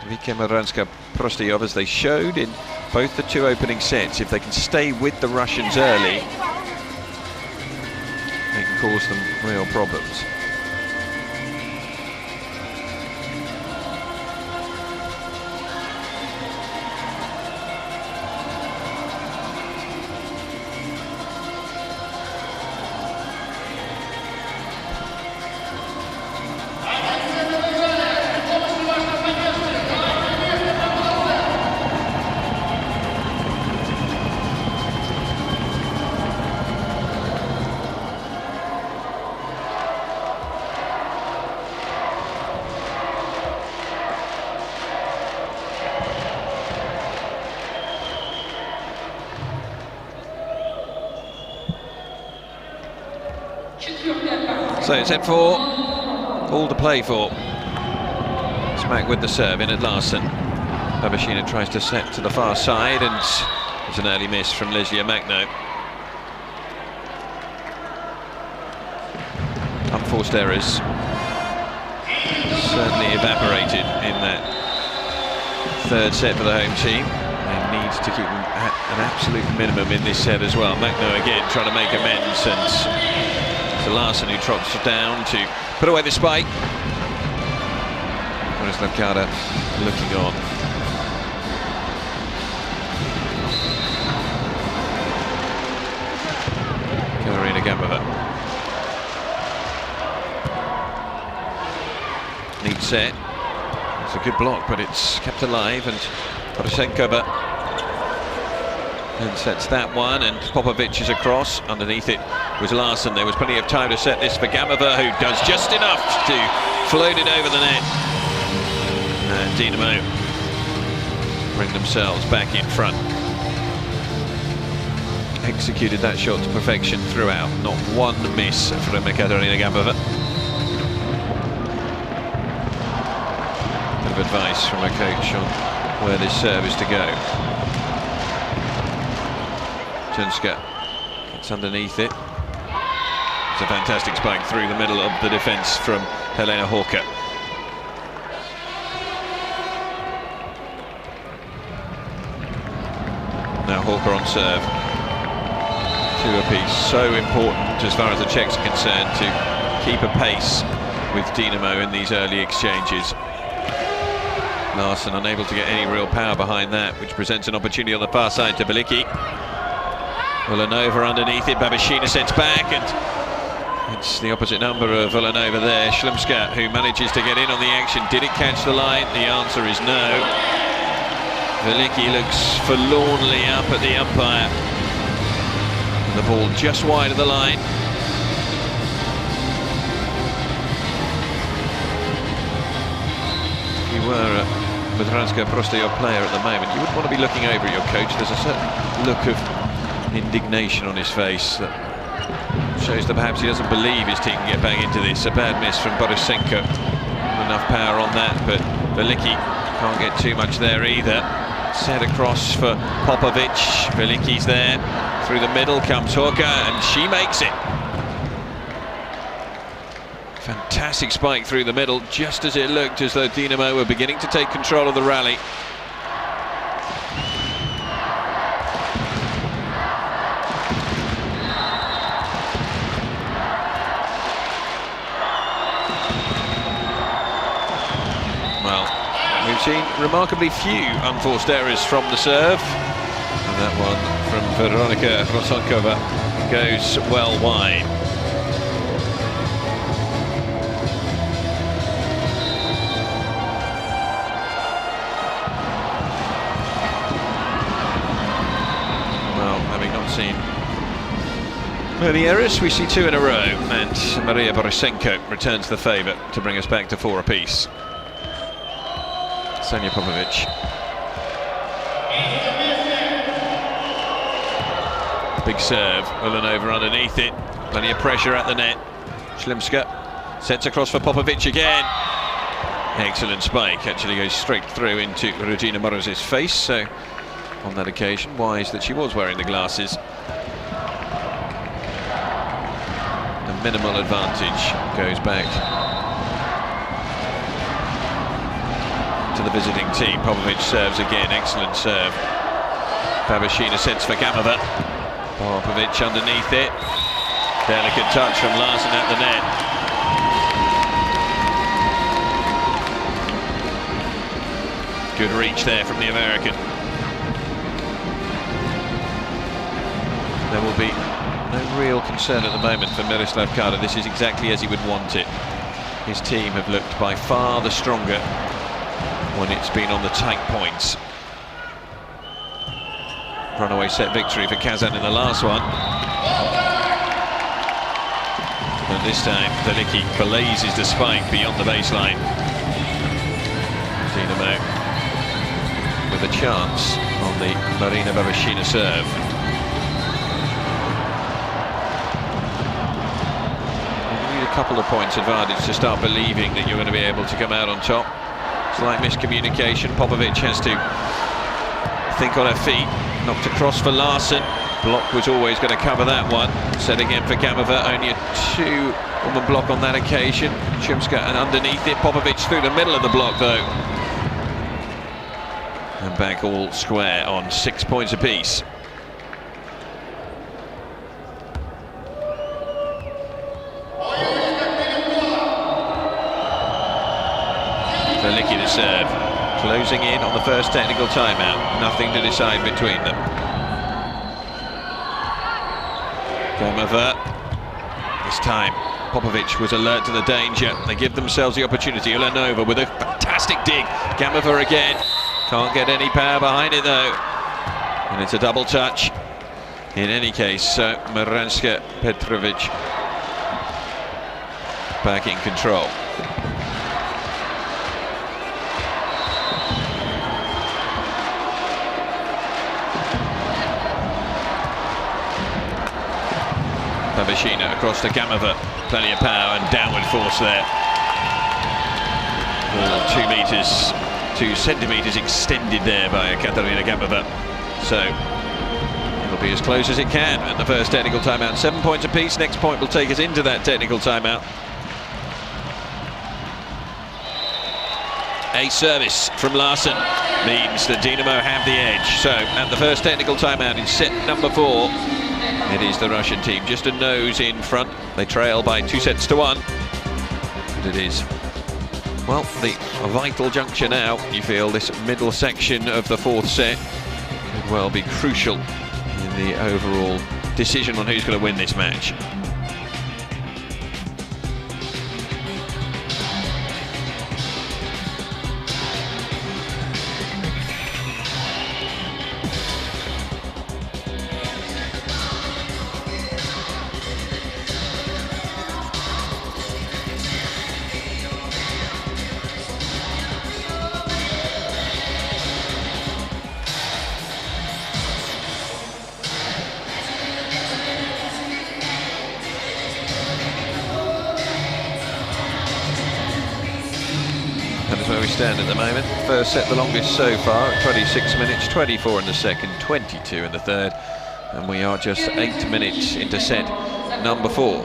Modranska PROSTEJOV, as they showed in both the two opening sets. If they can stay with the Russians early, they can cause them real problems. So set 4, all to play for. Smack with the serve in at Larsen. Babashina tries to set to the far side, and it's an early miss from Lesia Magno. Unforced errors certainly evaporated in that third set for the home team. They need to keep them at an absolute minimum in this set as well. Magno again trying to make amends, and to Larsen, who trots down to put away the spike. Miroslav Kada looking on. Katarina Gamova. Neat set. It's a good block, but it's kept alive, and Borisenkova and sets that one, and Popovic is across. Underneath it was Larsen. There was plenty of time to set this for Gamova, who does just enough to float it over the net. And Dinamo bring themselves back in front. Executed that shot to perfection throughout. Not one miss from Katarina Gamova. Bit of advice from a coach on where this serve is to go. Tunska gets underneath it. It's a fantastic spike through the middle of the defence from Helena Hawker. Now Hawker on serve. Two apiece. So important as far as the Czechs are concerned to keep a pace with Dinamo in these early exchanges. Larsen unable to get any real power behind that, which presents an opportunity on the far side to Velicki. Ulanova underneath it, Babashina sets back, and it's the opposite number of Ulanova there. Schlimska, who manages to get in on the action. Did it catch the line? The answer is no. Velicki looks forlornly up at the umpire. And the ball just wide of the line. If you were a Modranska PROSTEJOV player at the moment, you wouldn't want to be looking over at your coach. There's a certain look of indignation on his face that shows that perhaps he doesn't believe his team can get back into this. A bad miss from Borisenko. Enough power on that, but Velicki can't get too much there either. Set across for Popovic. Velicki's there. Through the middle comes Hawker, and she makes it. Fantastic spike through the middle, just as it looked as though Dinamo were beginning to take control of the rally. We've seen remarkably few unforced errors from the serve, and that one from Veronika Rosonkova goes well wide. Well, having not seen many errors, we see two in a row, and Maria Borisenko returns the favour to bring us back to 4 apiece. Sonia Popovic. Big serve, Ulanova underneath it. Plenty of pressure at the net. Schlimska sets across for Popovic again. Excellent spike, actually goes straight through into Regina Moroz's face, so on that occasion, wise that she was wearing the glasses. The minimal advantage goes back to the visiting team. Popovic serves again, excellent serve. Babashina sends for Gamova. Popovic underneath it. Delicate touch from Larsen at the net. Good reach there from the American. There will be no real concern at the moment for Miroslav Kada. This is exactly as he would want it. His team have looked by far the stronger when it's been on the tight points. Runaway set victory for Kazan in the last one. And this time, Veliki blazes the spike beyond the baseline. Dinamo with a chance on the Marina Babashina serve. You need a couple of points advantage to start believing that you're going to be able to come out on top. Slight miscommunication. Popovic has to think on her feet. Knocked across for Larsen. Block was always going to cover that one. Set again for Gamova. Only a two-woman block on that occasion. Chumska and underneath it. Popovic through the middle of the block though. And back all square on 6 points apiece. Veliki to serve. Closing in on the first technical timeout. Nothing to decide between them. Gamova. This time, Popovic was alert to the danger. They give themselves the opportunity. Ulanova with a fantastic dig. Gamova again. Can't get any power behind it though. And it's a double touch. In any case, Modranska Petrovic back in control. Babashina across to Gamova, plenty of power and downward force there. 2 centimetres extended there by Katarina Gamova. So it'll be as close as it can at the first technical timeout. 7 points apiece. Next point will take us into that technical timeout. A service from Larsen means that Dinamo have the edge. So at the first technical timeout in set number 4. It is the Russian team just a nose in front. They trail by 2-1. And it is, well, the vital juncture now. You feel this middle section of the 4th set could well be crucial in the overall decision on who's going to win this match. That is where we stand at the moment. First set the longest so far at 26 minutes, 24 in the second, 22 in the third. And we are just 8 minutes into set number 4.